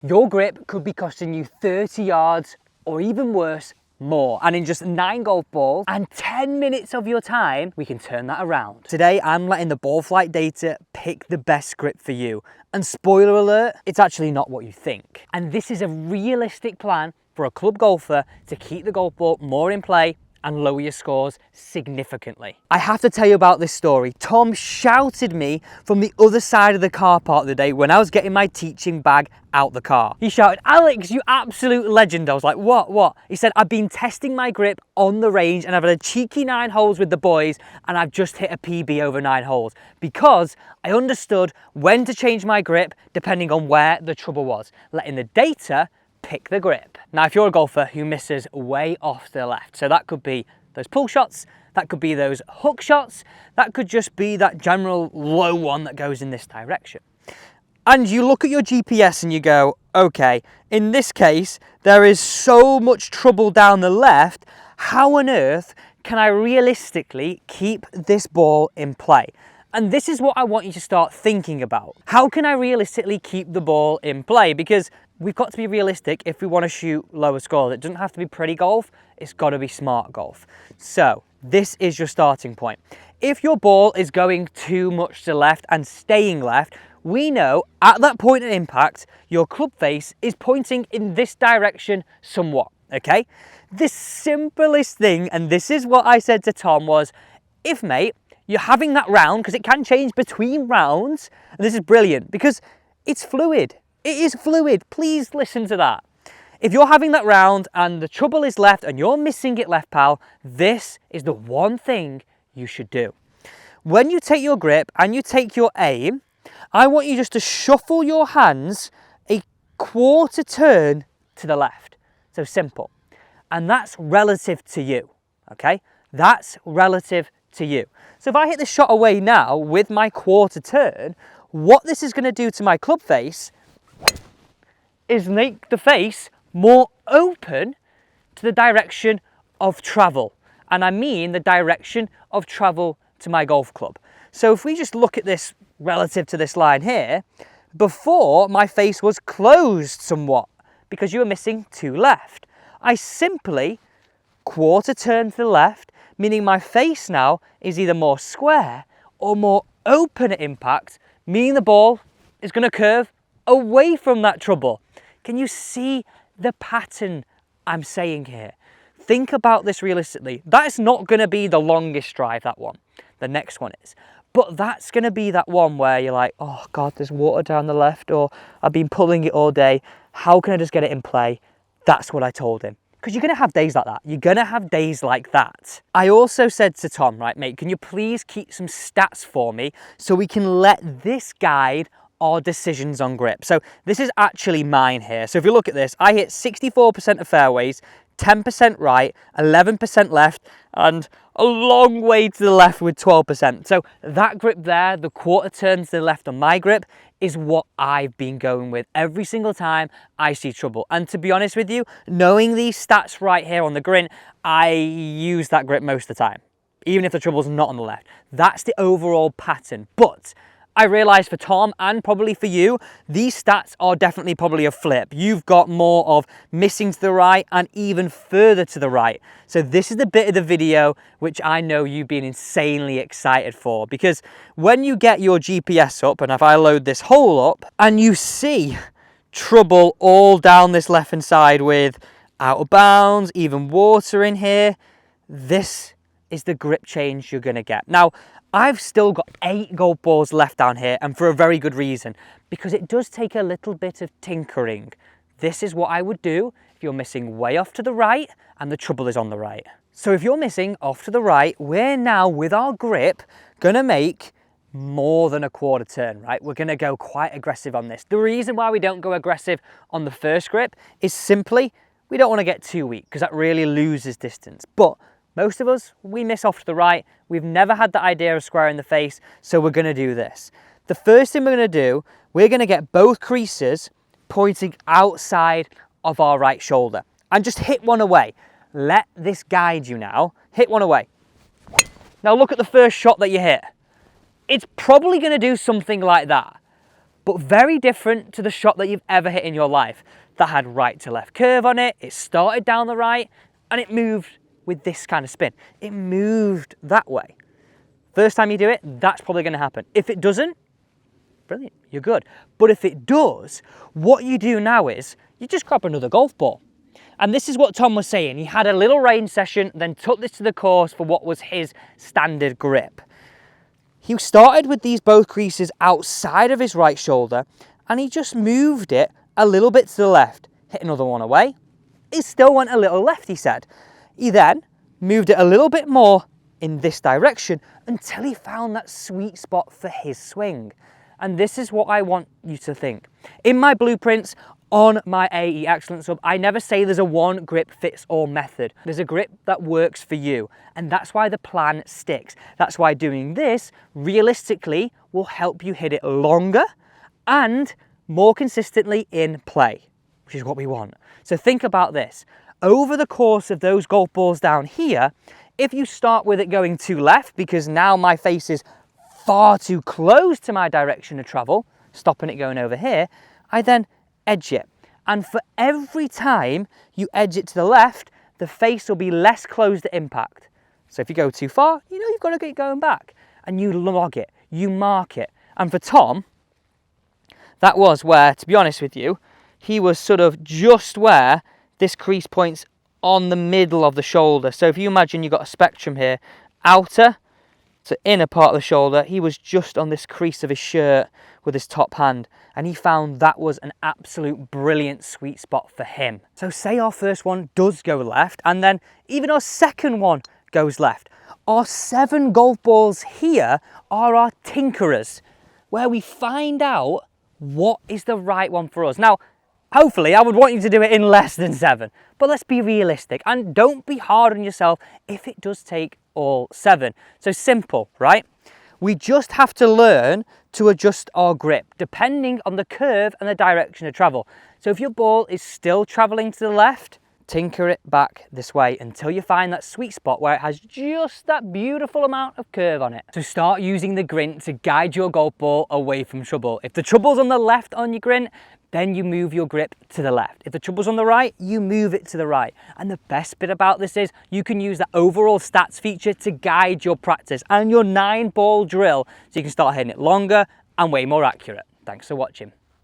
Your grip could be costing you 30 yards or even worse, more. And in just 9 golf balls and 10 minutes of your time, we can turn that around. Today, I'm letting the ball flight data pick the best grip for you. And spoiler alert, it's actually not what you think. And this is a realistic plan for a club golfer to keep the golf ball more in play and lower your scores significantly. I have to tell you about this story. Tom shouted me from the other side of the car park the day when I was getting my teaching bag out the car. He shouted, "Alex, you absolute legend." I was like, what? He said, "I've been testing my grip on the range and I've had a cheeky 9 holes with the boys and I've just hit a PB over 9 holes because I understood when to change my grip depending on where the trouble was, letting the data pick the grip." Now, if you're a golfer who misses way off to the left, so that could be those pull shots, that could be those hook shots, that could just be that general low one that goes in this direction. And you look at your GPS and you go, okay, in this case, there is so much trouble down the left. How on earth can I realistically keep this ball in play? And this is what I want you to start thinking about. How can I realistically keep the ball in play? Because we've got to be realistic if we want to shoot lower scores. It doesn't have to be pretty golf, it's got to be smart golf. So this is your starting point. If your ball is going too much to the left and staying left, we know at that point of impact, your club face is pointing in this direction somewhat, okay? The simplest thing, and this is what I said to Tom, was, if mate, you're having that round, because it can change between rounds, and this is brilliant, because it's fluid. It is fluid. Please listen to that. If you're having that round and the trouble is left and you're missing it left, pal, this is the one thing you should do. When you take your grip and you take your aim, I want you just to shuffle your hands a quarter turn to the left. So simple. And that's relative to you, okay? That's relative to you. So if I hit the shot away now with my quarter turn, what this is going to do to my club face is make the face more open to the direction of travel. And I mean the direction of travel to my golf club. So if we just look at this relative to this line here, before my face was closed somewhat because you were missing 2 left. I simply quarter turn to the left, meaning my face now is either more square or more open at impact, meaning the ball is going to curve away from that trouble. Can you see the pattern I'm saying here? Think about this realistically. That is not going to be the longest drive, that one. The next one is. But that's going to be that one where you're like, oh God, there's water down the left, or I've been pulling it all day. How can I just get it in play? That's what I told him. Because you're going to have days like that. You're going to have days like that. I also said to Tom, right, mate, can you please keep some stats for me so we can let this guide our decisions on grip? So this is actually mine here. So if you look at this, I hit 64% of fairways, 10% right, 11% left, and a long way to the left with 12%. So that grip there, the quarter turn to the left on my grip, is what I've been going with every single time I see trouble. And to be honest with you, knowing these stats right here on the green, I use that grip most of the time, even if the trouble's not on the left. That's the overall pattern. But I realised for Tom and probably for you, these stats are definitely probably a flip. You've got more of missing to the right and even further to the right. So this is the bit of the video which I know you've been insanely excited for, because when you get your GPS up, and if I load this hole up and you see trouble all down this left hand side with out of bounds, even water in here, this is the grip change you're going to get. Now, I've still got 8 golf balls left down here, and for a very good reason, because it does take a little bit of tinkering. This is what I would do if you're missing way off to the right and the trouble is on the right. So if you're missing off to the right, we're now with our grip going to make more than a quarter turn, right? We're going to go quite aggressive on this. The reason why we don't go aggressive on the first grip is simply we don't want to get too weak, because that really loses distance. But most of us, we miss off to the right. We've never had the idea of squaring the face, so we're going to do this. The first thing we're going to do, we're going to get both creases pointing outside of our right shoulder and just hit one away. Let this guide you now. Hit one away. Now look at the first shot that you hit. It's probably going to do something like that. but very different to the shot that you've ever hit in your life that had right to left curve on it. It started down the right and it moved with this kind of spin. It moved that way. First time you do it, that's probably going to happen. If it doesn't, brilliant, you're good. But if it does, what you do now is you just grab another golf ball. And this is what Tom was saying. He had a little range session, then took this to the course for what was his standard grip. He started with these both creases outside of his right shoulder, and he just moved it a little bit to the left. Hit another one away. It still went a little left, he said. He then moved it a little bit more in this direction until he found that sweet spot for his swing. And this is what I want you to think. In my blueprints, on my AE Excellence Sub, I never say there's a one grip fits all method. There's a grip that works for you, and that's why the plan sticks. That's why doing this realistically will help you hit it longer and more consistently in play, which is what we want. So think about this. Over the course of those golf balls down here, if you start with it going too left, because now my face is far too close to my direction of travel, stopping it going over here, I then edge it. And for every time you edge it to the left, the face will be less close to impact. So if you go too far, you know you've got to get going back. And you log it, you mark it. And for Tom, that was where, to be honest with you, he was sort of just where this crease points on the middle of the shoulder. So if you imagine you've got a spectrum here, outer to inner part of the shoulder, he was just on this crease of his shirt with his top hand, and he found that was an absolute brilliant sweet spot for him. So say our first one does go left, and then even our second one goes left. Our 7 golf balls here are our tinkerers, where we find out what is the right one for us. Now, hopefully I would want you to do it in less than 7, but let's be realistic and don't be hard on yourself if it does take all 7. So simple, right? We just have to learn to adjust our grip depending on the curve and the direction of travel. So if your ball is still traveling to the left, tinker it back this way until you find that sweet spot where it has just that beautiful amount of curve on it. So start using the grint to guide your golf ball away from trouble. If the trouble's on the left on your grint, then you move your grip to the left. If the trouble's on the right, you move it to the right. And the best bit about this is you can use that overall stats feature to guide your practice and your 9-ball drill so you can start hitting it longer and way more accurate. Thanks for watching.